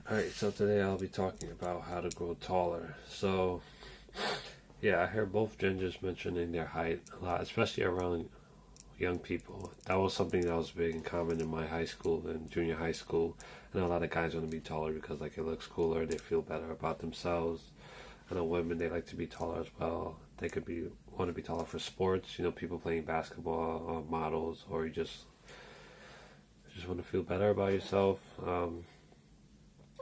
Alright, so today I'll be talking about how to grow taller. So, yeah, I hear both genders mentioning their height a lot, especially around young people. That was something that was big and common in my high school and junior high school. I know a lot of guys want to be taller because like it looks cooler, they feel better about themselves. I know women, they like to be taller as well. They could be want to be taller for sports, people playing basketball, or models, or you just want to feel better about yourself.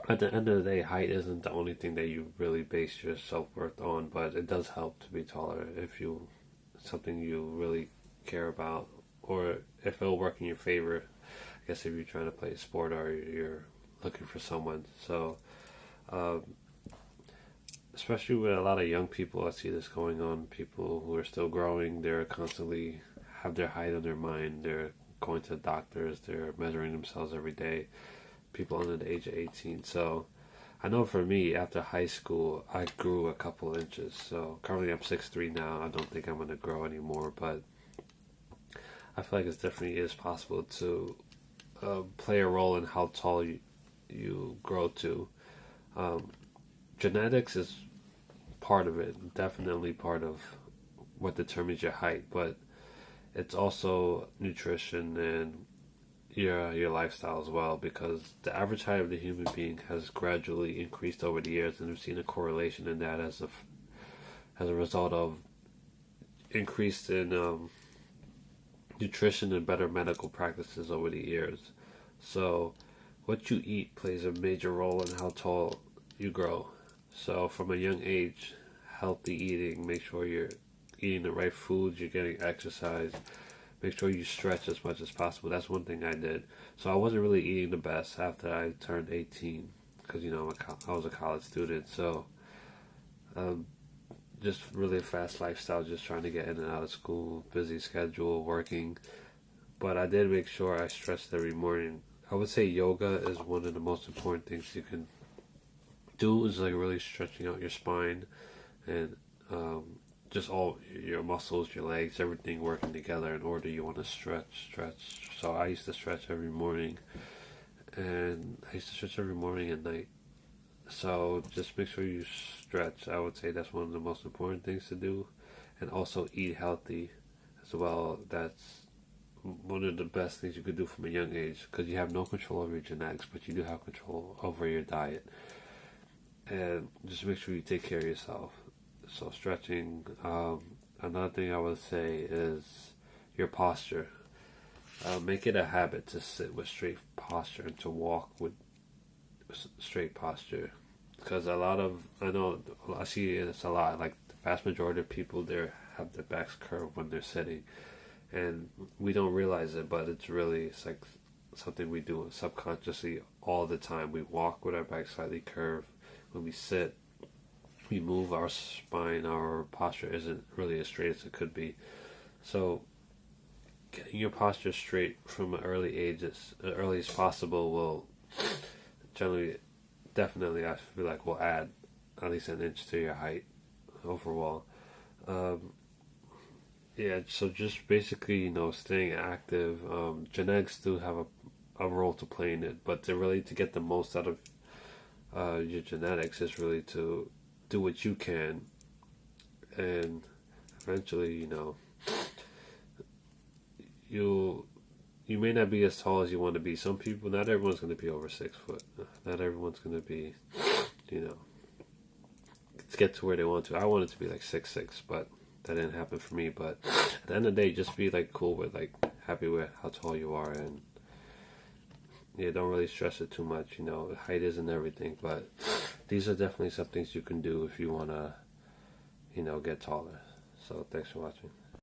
At the end of the day, height isn't the only thing that you really base your self worth on, but it does help to be taller if you something you really care about, or if it'll work in your favor. I guess if you're trying to play a sport or you're looking for someone. So, um, especially with a lot of young people, I see this going on. People who are still growing, they're constantly have their height on their mind. They're going to doctors. They're measuring themselves every day. People under the age of 18. So I know for me, after high school, I grew a couple inches. So currently I'm 6'3" now. I don't think I'm going to grow anymore, but I feel like it definitely is possible to play a role in how tall you grow to. Um, Genetics is part of it, definitely part of what determines your height, but it's also nutrition and your lifestyle as well, because the average height of the human being has gradually increased over the years, and we've seen a correlation in that as a result of increase in nutrition and better medical practices over the years. So what you eat plays a major role in how tall you grow. So from a young age, healthy eating, make sure you're eating the right foods, you're getting exercise, make sure you stretch as much as possible. That's one thing I did. So I wasn't really eating the best after I turned 18 because, I was a college student. So just really a fast lifestyle, just trying to get in and out of school, busy schedule, working. But I did make sure I stretched every morning. I would say yoga is one of the most important things you can do, is like really stretching out your spine and just all your muscles, your legs, everything working together in order. You want to stretch. So I used to stretch every morning, and I used to stretch every morning and night. So just make sure you stretch. I would say that's one of the most important things to do, and also eat healthy as well. That's one of the best things you could do from a young age, because you have no control over your genetics, but you do have control over your diet. And just make sure you take care of yourself. So stretching. Another thing I would say is your posture. Make it a habit to sit with straight posture and to walk with straight posture, because I know I see it's a lot. Like the vast majority of people there have their backs curved when they're sitting, and we don't realize it, but it's like something we do subconsciously all the time. We walk with our back slightly curved. When we sit, we move our spine. Our posture isn't really as straight as it could be. So getting your posture straight from an early as possible, will generally, definitely, I feel like, will add at least an inch to your height overall. Um, yeah, so just basically, staying active. Genetics do have a role to play in it, but to get the most out of your genetics is really to do what you can, and eventually, you may not be as tall as you want to be. Some people, not everyone's going to be over 6 foot. Not everyone's going to be, to get to where they want to. I wanted to be like 6'6", but that didn't happen for me. But at the end of the day, just be like cool with, like, happy with how tall you are, and yeah, don't really stress it too much. Height isn't everything, but these are definitely some things you can do if you want to, get taller. So thanks for watching.